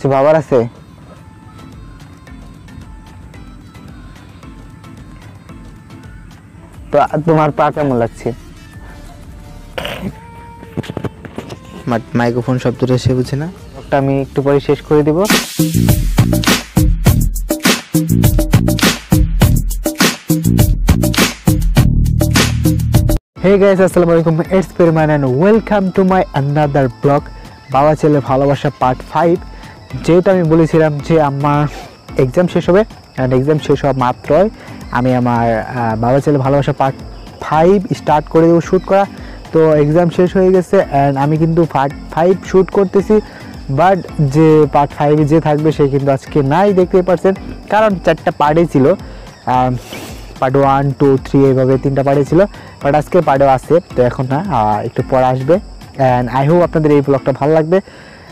কিছু বাবার আছে? তো তোমার পা কেমন লাগছে? মাইক্রোফোন শব্দটা সে বুঝে না। ওটা আমি একটু পরে শেষ করে দিব। Hey guys, আসসালামু আলাইকুম, ইটস পেরমান and welcome to my another blog বাবা ছেলে ভালোবাসা পার্ট 5। যেহেতু আমি বলেছিলাম যে আমার এক্সাম শেষ হবে অ্যান্ড এক্সাম শেষ হওয়া মাত্রই আমি আমার বাবা ছেলে ভালোবাসা পার্ট 5 স্টার্ট করে দেবো শ্যুট করা। তো এক্সাম শেষ হয়ে গেছে অ্যান্ড আমি কিন্তু পার্ট 5 শ্যুট করতেছি, বাট যে পার্ট 5 যে থাকবে সে কিন্তু আজকে নাই, দেখতেই পাচ্ছেন, কারণ 4টা পার্টই ছিল। পার্ট 1, 2, 3 এইভাবে 3টা পার্টই ছিল, বাট আজকে পার্টও আছে। তো এখন না, একটু পরে আসবে অ্যান্ড আই হোপ আপনাদের এই ব্লগটা ভালো লাগবে।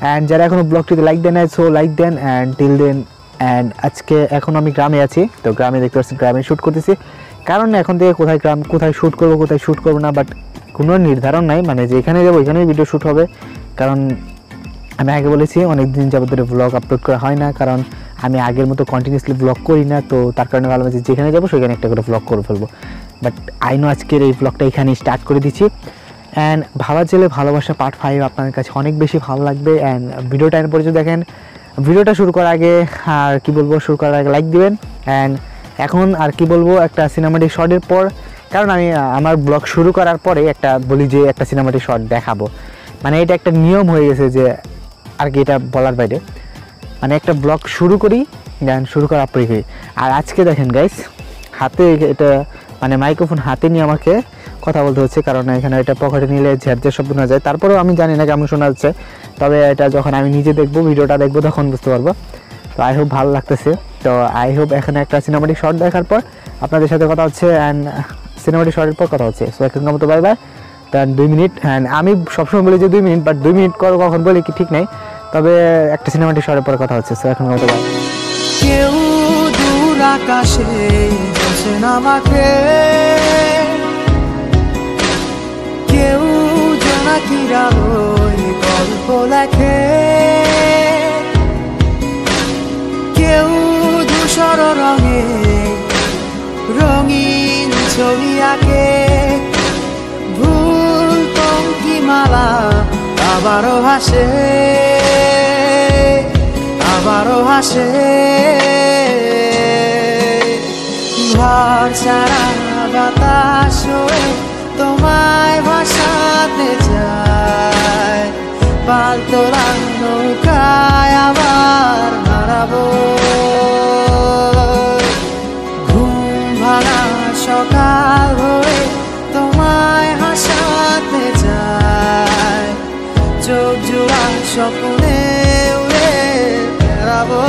অ্যান্ড যারা এখনও ব্লগটিতে লাইক দেন সো লাইক দেন অ্যান্ড টিল দেন। অ্যান্ড আজকে এখন আমি গ্রামে আছি, তো গ্রামে দেখতে পাচ্ছি গ্রামে শ্যুট করতেছি, কারণ এখন থেকে কোথায় শ্যুট করবো না, বাট কোনো নির্ধারণ নাই, মানে যেখানে যাবো ওইখানেই ভিডিও শ্যুট হবে। কারণ আমি আগে বলেছি অনেক দিন যাবত ধরে ব্লগ আপলোড করা হয় না, কারণ আমি আগের মতো কন্টিনিউসলি ব্লগ করি না। তো তার কারণে ভালো লাগছে যেখানে যাবো সেখানে একটা করে ব্লগ করে ফেলবো। বাট আইনো আজকের এই ব্লগটা এখানে স্টার্ট করে দিচ্ছি। অ্যান্ড ভাবা ছেলে ভালোবাসা পার্ট 5 আপনাদের কাছে অনেক বেশি ভালো লাগবে। অ্যান্ড ভিডিওটা এর পর্যন্ত দেখেন। ভিডিওটা শুরু করার আগে আর কি বলবো, শুরু করার আগে লাইক দিবেন। অ্যান্ড এখন আর কি বলবো, একটা সিনেমাটিক শটের পর, কারণ আমি আমার ব্লগ শুরু করার পরে একটা বলি যে একটা সিনেমাটিক শট দেখাবো, মানে এটা একটা নিয়ম হয়ে গেছে যে আর কি, এটা বলার বাইরে, মানে একটা ব্লগ শুরু করি দেন শুরু করার পরে করি। আর আজকে দেখেন গাইস, হাতে এটা মানে মাইক্রোফোন হাতে নিয়ে আমাকে কথা বলতে হচ্ছে, কারণ এখানে এটা পকেটে নিলে ঝেরঝের শব্দ না যায়। তারপরেও আমি জানি না কেমন শোনা যাচ্ছে, তবে এটা যখন আমি নিজে দেখবো, ভিডিওটা দেখবো, তখন বুঝতে পারবো। তো আই হোপ ভালো লাগতেছে। তো আই হোপ এখানে একটা সিনেমাটিক শট দেখার পর আপনাদের সাথে কথা হচ্ছে, অ্যান্ড সিনেমাটিক শটের পর কথা হচ্ছে। সো এখন মতো bye bye. Then 2 minute, and আমি সবসময় বলি যে 2 মিনিট, বাট 2 মিনিট কখন বলি কি ঠিক নাই, তবে একটা সিনেমাটিক শটের পর কথা হচ্ছে। সো এখন মতো বাই। কেউ দূর আকাশে বসেন আমাকে, কেউ জোনাকিরা ওই গল্প লেখে, কেউ ধূসর রঙে রঙিন ছবি আঁকে, ভুল পঙ্ক্তিমালা আবারও হাসে, আবারও হাসে। ঘর সারা বাতাস হয়ে তোমায় ভাসাতে চায়, পালতোলা নৌকায় আবার হারাবো। ঘুম ভাঙা সকাল হয়ে তোমায় হাসাতে চায়, চোখ জোড়া স্বপ্নে উড়ে বেড়াবো।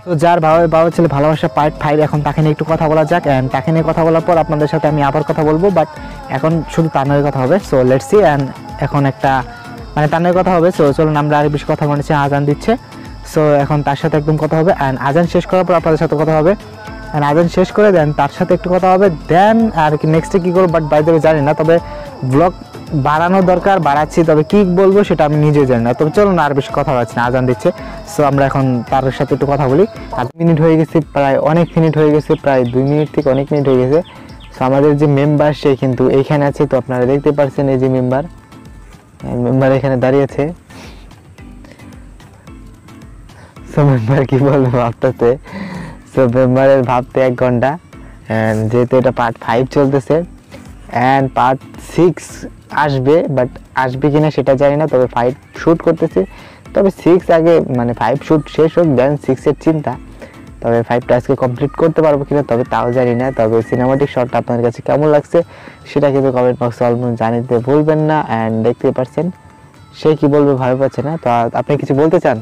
তো যার বাবা ছেলে ভালোবাসা পার্ট 5, এখন তাকে নিয়ে একটু কথা বলা যাক। অ্যান্ড তাকে নিয়ে কথা বলার পর আপনাদের সাথে আমি আবার কথা বলবো, বাট এখন শুধু তার কথা হবে। So let's see. অ্যান্ড এখন একটা মানে তার কথা হবে। সো চলুন আমরা আর বেশি কথা বলছি, আজান দিচ্ছে। সো এখন তার সাথে একদম কথা হবে। অ্যান্ড আজান শেষ করার পর আপনাদের সাথে কথা হবে। অ্যান্ড আজান শেষ করে দেন তার সাথে একটু কথা হবে, দেন আর কি নেক্সটে কী করবো বাট বাইরে জানি না। তবে ব্লগ বাড়ানো দরকার, বাড়াচ্ছি, তবে কী বলবো সেটা আমি নিজেও জানি না। তবে চলুন আর বেশি কথা হচ্ছে না, আজান দিচ্ছে। সো আমরা এখন তার সাথে একটু কথা বলি। 8 মিনিট হয়ে গেছে, প্রায় অনেক মিনিট হয়ে গেছে, প্রায় 2 মিনিট থেকে অনেক মিনিট হয়ে গেছে। সো আমাদের যে মেম্বার সে কিন্তু এইখানে আছে। তো আপনারা দেখতে পাচ্ছেন এই যে মেম্বার এখানে দাঁড়িয়েছে। সো মেম্বার কী বলবো ভাবতেছে। সো মেম্বারের ভাবতে 1 ঘন্টা। অ্যান্ড যেহেতু এটা পার্ট 5 চলতেছে অ্যান্ড পার্ট 6 আসবে, বাট আসবে কিনা সেটা জানি না। তবে 5 শ্যুট করতেছে, তবে 6 আগে মানে 5 শ্যুট শেষ হোক, দেন 6-এর চিন্তা। তবে 5টা আজকে কমপ্লিট করতে পারবো কিনা তবে তাও জানি না। তবে সিনেমাটিক শটটা আপনাদের কাছে কেমন লাগছে সেটা কিন্তু কমেন্ট বক্সে অলমোস্ট জানিতে ভুলবেন না। অ্যান্ড দেখতে পাচ্ছেন সে কি বলবে ভালো পাচ্ছে না। তো আপনি কিছু বলতে চান,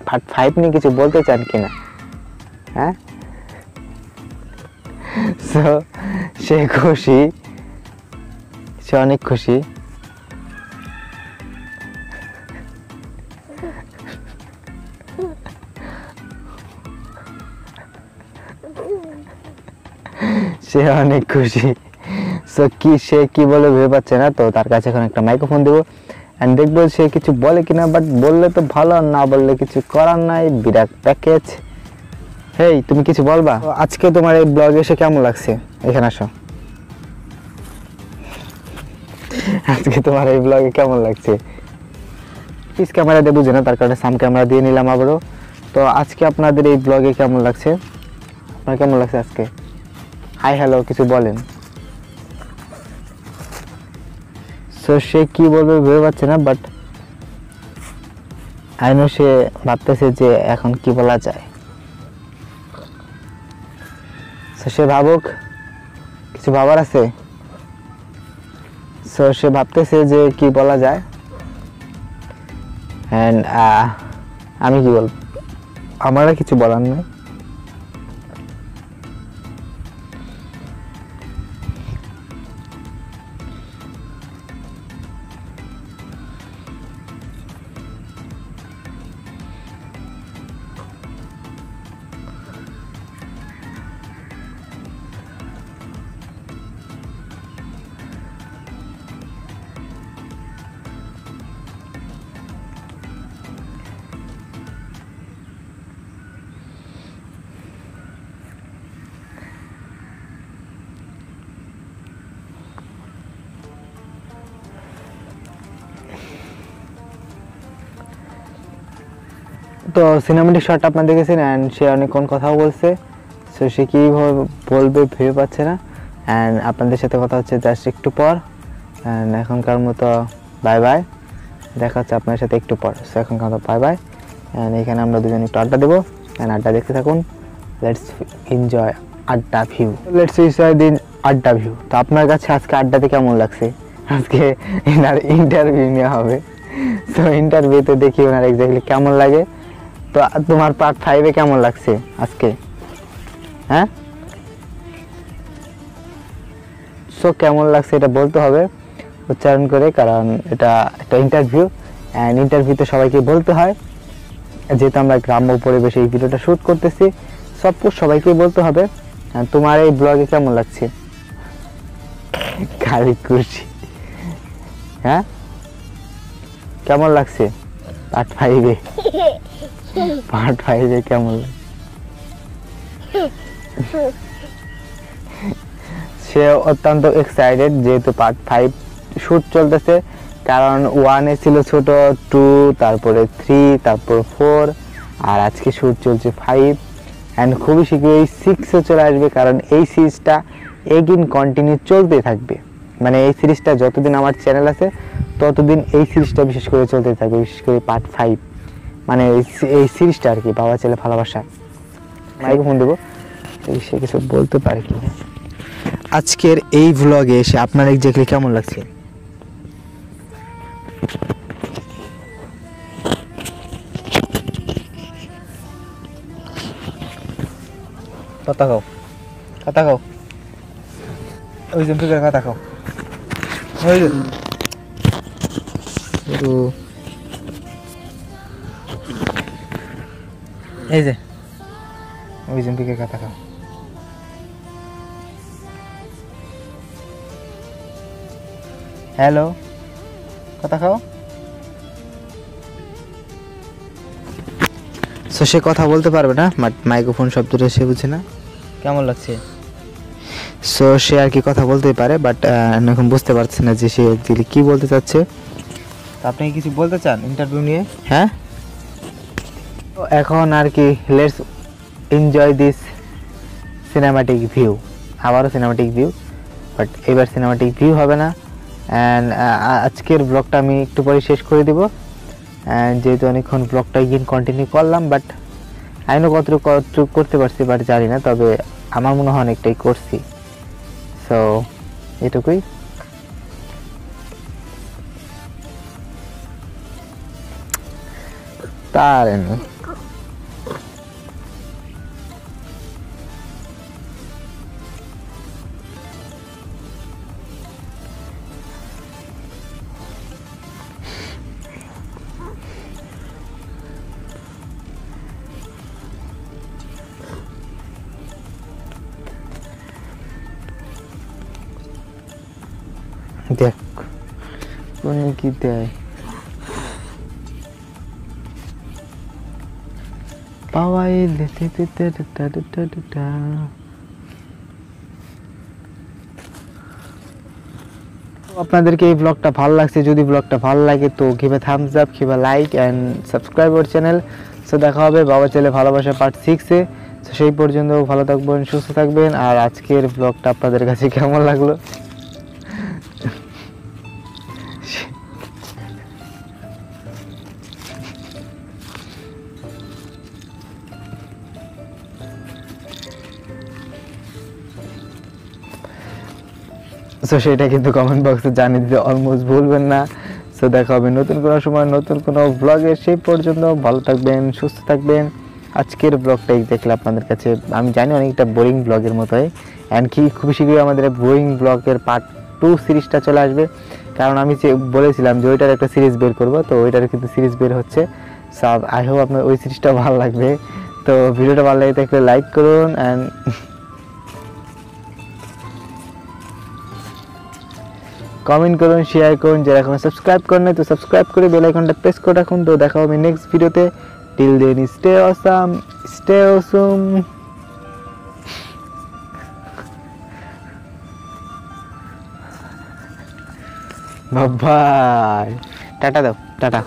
পার্ট 5 নিয়ে কিছু বলতে চান কিনা? হ্যাঁ, সো সে খুশি, সে অনেক খুশি। সে অনেক খুশি। সো সে কি বলে ভেবে পাচ্ছে না। তো তার কাছে এখন একটা মাইক্রোফোন দেবো অ্যান্ড দেখবো সে কিছু বলে কিনা। বাট বললে তো ভালো, আর না বললে কিছু করার নাই, বিরাট প্যাকেজ। হেই, তুমি কিছু বলবা? আজকে তোমার এই ব্লগে এসে কেমন লাগছে? এখানে আসো। আজকে তোমার এই ব্লগে কেমন লাগছে? পিস ক্যামেরা দিয়ে বুঝে না, তার কারণে সাম ক্যামেরা দিয়ে নিলাম আবারও। তো আজকে আপনাদের এই ব্লগে কেমন লাগছে? আপনার কেমন লাগছে আজকে? হাই হ্যালো কিছু বলেন। সো সে কি বলবে ভেবে পাচ্ছে না, বাট আই নো সে ভাবতেছে যে এখন কি বলা যায়। সো সে ভাবুক, কিছু ভাবার আছে। সো সে ভাবতেছে যে কি বলা যায়। অ্যান্ড আমি কি বলবো, আমার আর কিছু বলার নেই। তো সিনেমাটিক শট আপনারা দেখেছেন অ্যান্ড সে অনেকক্ষণ কথাও বলছে। সো সে কী বলবে ভেবে পাচ্ছে না। অ্যান্ড আপনাদের সাথে কথা হচ্ছে জাস্ট একটু পর। অ্যান্ড এখনকার মতো বাই বাই, দেখা হচ্ছে আপনার সাথে একটু পর। সো এখনকার মতো বাই বাই। অ্যান্ড এখানে আমরা দুজন একটু আড্ডা দেবো। অ্যান্ড আড্ডা দেখতে থাকুন। লেটস এনজয় আড্ডা ভিউ, লেটস এনজয় দিন আড্ডা ভিউ। তো আপনার কাছে আজকে আড্ডাতে কেমন লাগছে? আজকে ইন্টারভিউ নেওয়া হবে। সো ইন্টারভিউতে দেখি ওনার এক্স্যাক্টলি কেমন লাগে। তো তোমার পার্ট 5-এ কেমন লাগছে আজকে? হ্যাঁ, সো কেমন লাগছে এটা বলতে হবে উচ্চারণ করে, কারণ এটা একটা ইন্টারভিউ। অ্যান্ড ইন্টারভিউতে সবাইকে বলতে হয়, যেহেতু আমরা গ্রাম্য পরিবেশে এই ভিডিওটা শ্যুট করতেছি, সবাইকে বলতে হবে তোমার এই ব্লগে কেমন লাগছে। খালি খুশি। হ্যাঁ, কেমন লাগছে পার্ট 5-এ? পার্ট 5-এ কেমন লাগে? সে অত্যন্ত এক্সাইটেড, যেহেতু পার্ট 5 শ্যুট চলতেছে। কারণ 1-এ ছিল ছোট, 2, তারপরে 3, তারপর 4, আর আজকে শ্যুট চলছে 5। অ্যান্ড খুবই শীঘ্রই 6-ও চলে আসবে, কারণ এই সিরিজটা এগিন কন্টিনিউ চলতে থাকবে। মানে এই সিরিজটা যতদিন আমার চ্যানেল আছে ততদিন এই সিরিজটা বিশেষ করে চলতে থাকবে, বিশেষ করে পার্ট 5। মানে এই সিরিজটা আর কি, বাবা ছেলে ভালোবাসা। মাইক্রোফোন দেবো, সে কিছু বলতে পারে কি। আজকের এই ভ্লগে এসে আপনার এক্স্যাক্টলি কেমন লাগছে? কথা খাও কথা খাও ওই জম্পি করে কথা খাও ওই এই যে ওই জম্পিকে কথা খাও হ্যালো কথা খাও সো সে কথা বলতে পারবে না বাট মাইক্রোফোন শব্দটা সে বুঝে না কেমন লাগছে সো সে আর কি কথা বলতেই পারে বাট এখন বুঝতে পারছে না যে সে অ্যাকচুয়ালি কী বলতে চাচ্ছে তো আপনি কিছু বলতে চান ইন্টারভিউ নিয়ে হ্যাঁ তো এখন আর কি let's enjoy this cinematic view আবারও সিনেমাটিক ভিউ বাট এবার সিনেমাটিক ভিউ হবে না অ্যান্ড আজকের ব্লগটা আমি একটু পরে শেষ করে দেব অ্যান্ড যেহেতু অনেকক্ষণ ব্লগটা গিয়ে কন্টিনিউ করলাম বাট আমিও কতটুকু করতে পারছি বাট জানি না তবে আমার মনে হয় অনেকটাই করছি সো এটুকুই তার দেখ কোন কি দেয় পাওয়াই আপনাদেরকে এই ব্লগটা ভালো লাগছে যদি ব্লগটা ভালো লাগে তো give a thumbs up give a like and subscribe our channel so দেখা হবে বাবা ছেলে ভালোবাসা পার্ট 6 এ তো সেই পর্যন্ত ভালো থাকবেন সুস্থ থাকবেন আর আজকের ব্লগটা আপনাদের কাছে কেমন লাগলো সো সেটা কিন্তু কমেন্ট বক্সে জানিয়ে দিতে অলমোস্ট ভুলবেন না সো দেখা হবে নতুন কোনো সময় নতুন কোনো ব্লগে সেই পর্যন্ত ভালো থাকবেন সুস্থ থাকবেন আজকের ব্লগটাই দেখলে আপনাদের কাছে আমি জানি অনেকটা বোরিং ব্লগের মতো হয় অ্যান্ড কি খুব শীঘ্রই আমাদের বোরিং ব্লগের পার্ট 2 সিরিজটা চলে আসবে কারণ আমি যে বলেছিলাম যে ওইটার একটা সিরিজ বের করব তো ওইটার কিন্তু সিরিজ বের হচ্ছে সো আই হোপ আপনার ওই সিরিজটা ভালো লাগবে তো ভিডিওটা ভালো লাগে থাকলে লাইক করুন অ্যান্ড কমেন্ট করুন শেয়ার করুন যারা এখনো সাবস্ক্রাইব করেন তো সাবস্ক্রাইব করে বেল আইকনটা প্রেস করে রাখুন তো দেখা হবে নেক্সট ভিডিওতে till then stay awesome stay awesome bye টাটা দাও টাটা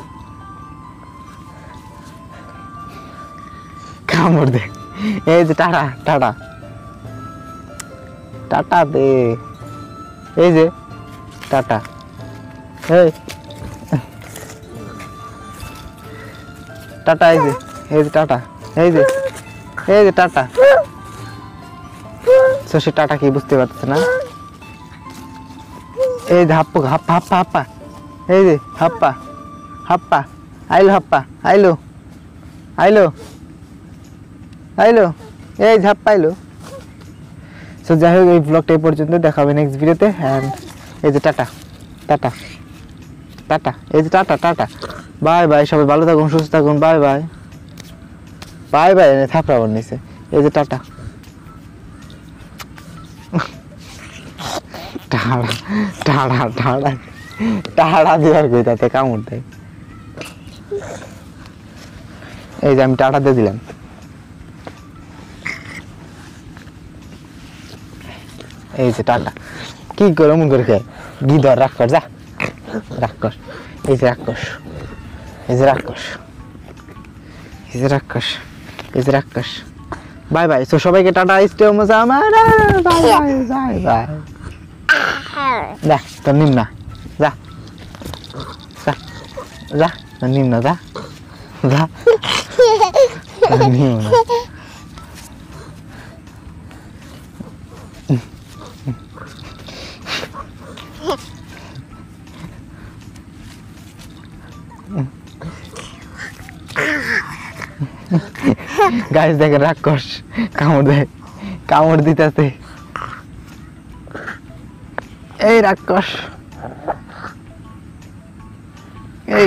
কামড় দে এই যে টাটা টাটা টাটা দে এই যে টাটা এই টাটা এই যে টাটা এই যে টাটা সো সে টাটা কি বুঝতে পারছে না এই যে হাপ্পা হাপ্পা হাপ্পা হাপ্পা এই যে হাপ্পা হাপ্পা আইলো হাপ্পা আইলো আইলো আইলো এই যে হাপ্পা আইলো সো যাই হোক এই ব্লগটা এই পর্যন্ত দেখা হবে নেক্সট ভিডিওতে অ্যান্ড এই যে টাটা টাটা টাটা এই যে টাটা টাটা বাই বাই সবাই ভালো থাকুন সুস্থ থাকুন বাই বাই বাই বাই থাপড়া বানিয়েছে এই যে টাটা টাড়া টাড়া টাড়া টাড়া দেওয়ার কই তাতে কামড় দেয় এই যে আমি টাটা দিয়ে দিলাম এই যে টাটা কি করে মন করে খেয়ে গিধর রাগ কর যা রাগ কর এই যে রাক্ষস এই যে রাক্ষস এই যে রাক্ষস এই যে রাক্ষস বাই বাই সো সবাইকে টাটা স্টে মজা আমার বাই বাই বাই বাই যা তোর নিম না যা যা যা তোর নিম না যা যা নিম না গাইস দেখেন রাক্ষস কামড় দেয় কামড় দিতেছে। এই রাক্ষস, এই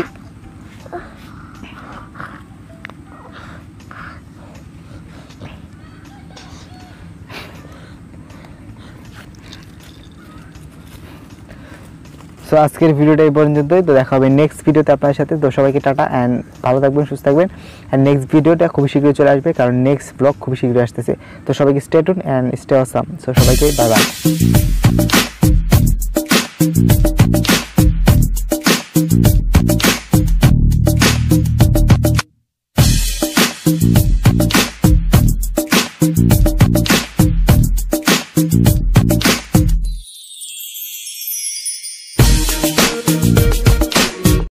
সো আজকের ভিডিওটা এই পর্যন্তই। তো দেখা হবে নেক্সট ভিডিওতে আপনার সাথে। তো সবাইকে টাটা অ্যান্ড ভালো থাকবেন, সুস্থ থাকবেন। অ্যান্ড নেক্সট ভিডিওটা খুবই শীঘ্রই চলে আসবে, কারণ নেক্সট ব্লগ খুবই শীঘ্রই আসতেছে। তো সবাইকে stay tune and stay awesome. So সবাইকে বাই বাই।